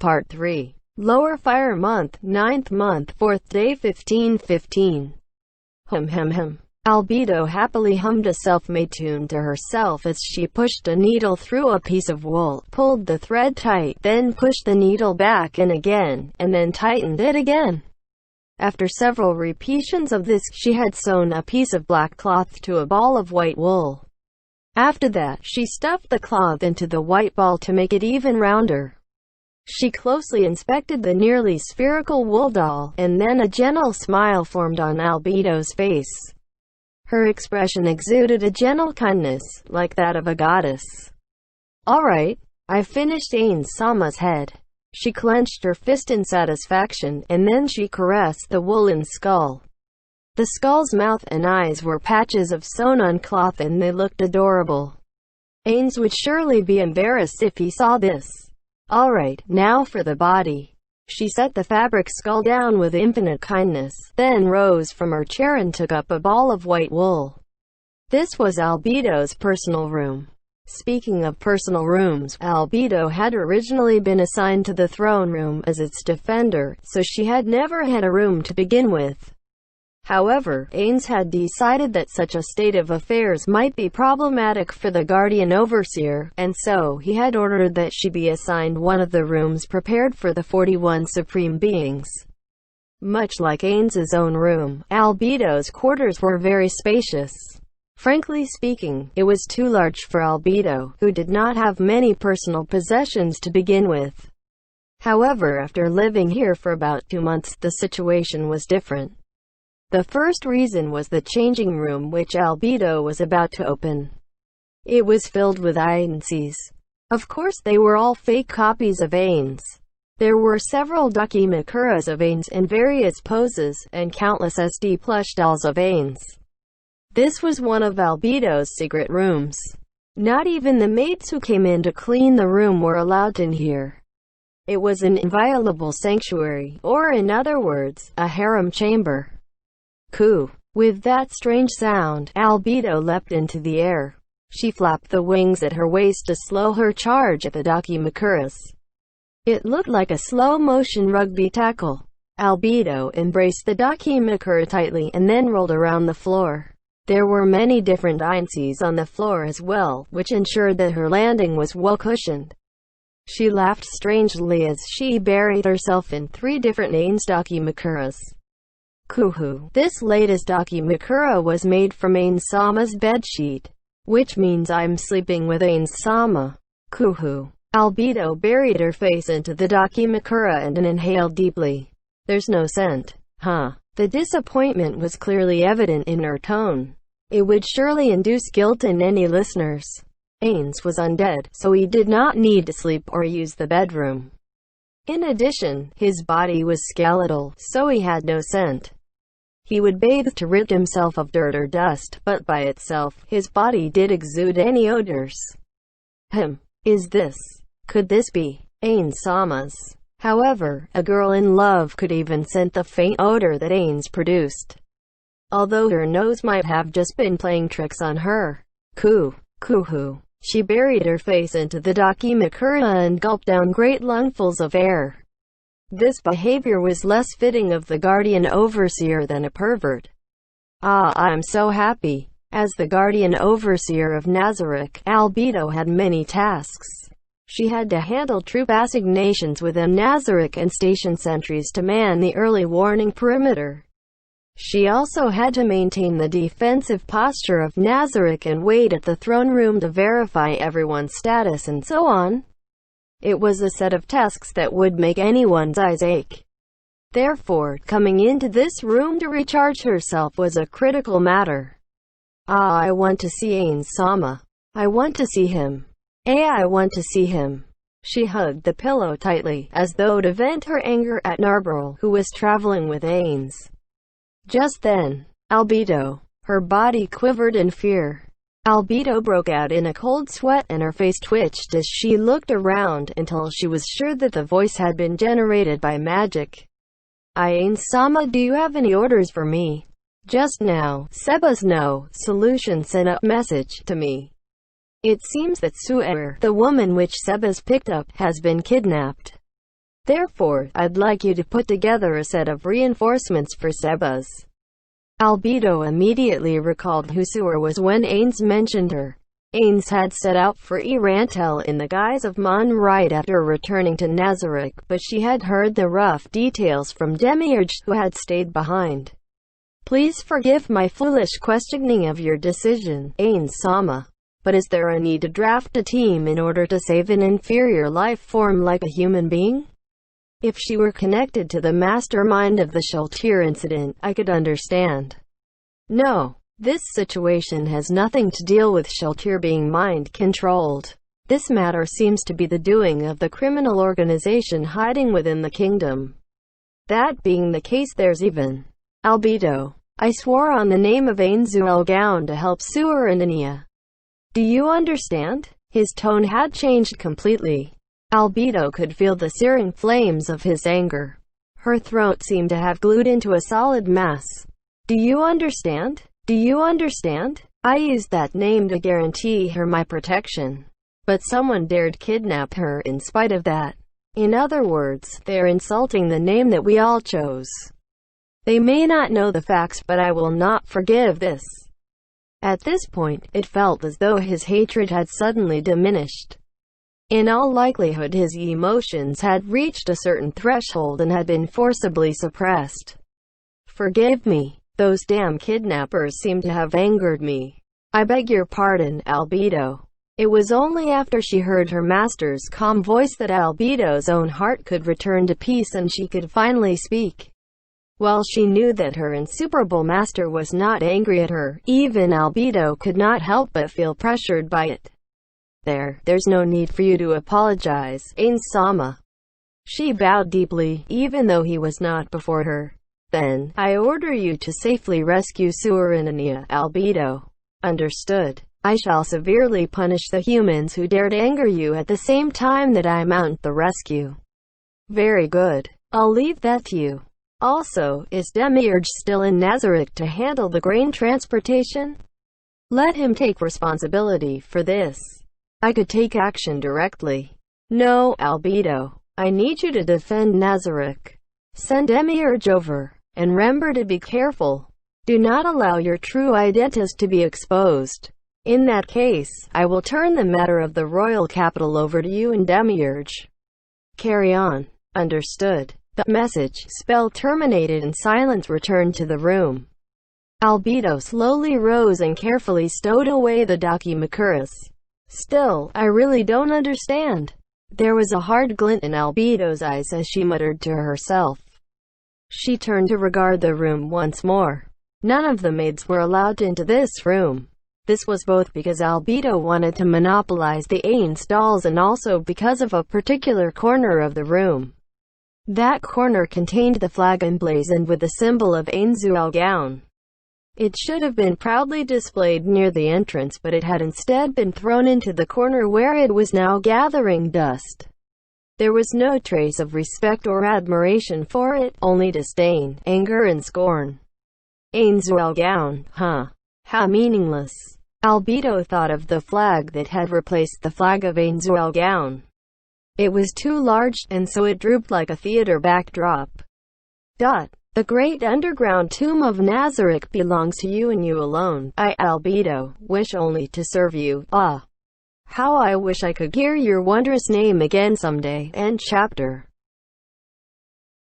Part 3. Lower Fire Month, 9th month, 4th day, 15:15. Albedo happily hummed a self-made tune to herself as she pushed a needle through a piece of wool, pulled the thread tight, then pushed the needle back in again, and then tightened it again. After several repeats of this, she had sewn a piece of black cloth to a ball of white wool. After that, she stuffed the cloth into the white ball to make it even rounder. She closely inspected the nearly spherical wool doll, and then a gentle smile formed on Albedo's face. Her expression exuded a gentle kindness, like that of a goddess. "All right, I've finished." Ains-sama's head. She clenched her fist in satisfaction, and then she caressed the woolen skull. The skull's mouth and eyes were patches of sewn-on cloth, and they looked adorable. Ains would surely be embarrassed if he saw this. "All right, now for the body." She set the fabric skull down with infinite kindness, then rose from her chair and took up a ball of white wool. This was Albedo's personal room. Speaking of personal rooms, Albedo had originally been assigned to the throne room as its defender, so she had never had a room to begin with. However, Ains had decided that such a state of affairs might be problematic for the Guardian Overseer, and so he had ordered that she be assigned one of the rooms prepared for the 41 Supreme Beings. Much like Ains's own room, Albedo's quarters were very spacious. Frankly speaking, it was too large for Albedo, who did not have many personal possessions to begin with. However, after living here for about 2 months, the situation was different. The first reason was the changing room which Albedo was about to open. It was filled with Ainses. Of course, they were all fake copies of Ains. There were several Dakimakuras of Ains in various poses, and countless SD plush dolls of Ains. This was one of Albedo's secret rooms. Not even the maids who came in to clean the room were allowed in here. It was an inviolable sanctuary, or in other words, a harem chamber. Coo! With that strange sound, Albedo leapt into the air. She flapped the wings at her waist to slow her charge at the Dakimakuras. It looked like a slow-motion rugby tackle. Albedo embraced the Dakimakura tightly and then rolled around the floor. There were many different Ainses on the floor as well, which ensured that her landing was well cushioned. She laughed strangely as she buried herself in 3 different Ains Dakimakuras. Kuhu. This latest Dakimakura was made from Ains-sama's bedsheet, which means I'm sleeping with Ains-sama. Kuhu. Albedo buried her face into the Dakimakura and inhaled deeply. "There's no scent, huh?" The disappointment was clearly evident in her tone. It would surely induce guilt in any listeners. Ains was undead, so he did not need to sleep or use the bedroom. In addition, his body was skeletal, so he had no scent. He would bathe to rid himself of dirt or dust, but by itself, his body did exude any odors. Could this be Ains-sama's? However, a girl in love could even scent the faint odor that Ains produced. Although her nose might have just been playing tricks on her. Kuhu. She buried her face into the Dakimakura and gulped down great lungfuls of air. This behavior was less fitting of the Guardian Overseer than a pervert. I'm so happy. As the Guardian Overseer of Nazarick, Albedo had many tasks. She had to handle troop assignations within Nazarick and station sentries to man the early warning perimeter. She also had to maintain the defensive posture of Nazarick and wait at the throne room to verify everyone's status and so on. It was a set of tasks that would make anyone's eyes ache. Therefore, coming into this room to recharge herself was a critical matter. I want to see Ains-sama. I want to see him. I want to see him. She hugged the pillow tightly, as though to vent her anger at Narberl, who was traveling with Ains. Just then, Albedo. Her body quivered in fear. Albedo broke out in a cold sweat and her face twitched as she looked around until she was sure that the voice had been generated by magic. Ains-sama, do you have any orders for me? Just now, Seba's no solution sent a message to me. It seems that Su'er, the woman which Seba's picked up, has been kidnapped. Therefore, I'd like you to put together a set of reinforcements for Sebas. Albedo immediately recalled who Sewer was when Ains mentioned her. Ains had set out for Irantel in the guise of Mon right after returning to Nazarick, but she had heard the rough details from Demiurge, who had stayed behind. Please forgive my foolish questioning of your decision, Ains-sama. But is there a need to draft a team in order to save an inferior life form like a human being? If she were connected to the mastermind of the Sheltier incident, I could understand. No, this situation has nothing to deal with Sheltier being mind-controlled. This matter seems to be the doing of the criminal organization hiding within the kingdom. That being the case, there's even Albedo. I swore on the name of Ainzuelgaon to help Sewer and Ania. Do you understand? His tone had changed completely. Albedo could feel the searing flames of his anger. Her throat seemed to have glued into a solid mass. Do you understand? Do you understand? I used that name to guarantee her my protection. But someone dared kidnap her in spite of that. In other words, they're insulting the name that we all chose. They may not know the facts, but I will not forgive this. At this point, it felt as though his hatred had suddenly diminished. In all likelihood, his emotions had reached a certain threshold and had been forcibly suppressed. Forgive me. Those damn kidnappers seem to have angered me. I beg your pardon, Albedo. It was only after she heard her master's calm voice that Albedo's own heart could return to peace and she could finally speak. While she knew that her insuperable master was not angry at her, even Albedo could not help but feel pressured by it. There's no need for you to apologize, Ains-sama. She bowed deeply, even though he was not before her. Then, I order you to safely rescue Sewer and Ania, Albedo. Understood. I shall severely punish the humans who dared anger you at the same time that I mount the rescue. Very good. I'll leave that to you. Also, is Demiurge still in Nazarick to handle the grain transportation? Let him take responsibility for this. I could take action directly. No, Albedo. I need you to defend Nazarick. Send Demiurge over. And remember to be careful. Do not allow your true identities to be exposed. In that case, I will turn the matter of the royal capital over to you and Demiurge. Carry on. Understood. The message spell terminated and silence returned to the room. Albedo slowly rose and carefully stowed away the Dakimakuras. Still, I really don't understand. There was a hard glint in Albedo's eyes as she muttered to herself. She turned to regard the room once more. None of the maids were allowed into this room. This was both because Albedo wanted to monopolize the Ains dolls and also because of a particular corner of the room. That corner contained the flag emblazoned with the symbol of Ainzuelgaon. It should have been proudly displayed near the entrance, but it had instead been thrown into the corner where it was now gathering dust. There was no trace of respect or admiration for it, only disdain, anger and scorn. Ainzuelgaon, huh? How meaningless. Albedo thought of the flag that had replaced the flag of Ainzuelgaon. It was too large, and so it drooped like a theater backdrop. The great underground tomb of Nazarick belongs to you and you alone. I, Albedo, wish only to serve you. Ah! How I wish I could hear your wondrous name again someday. End chapter.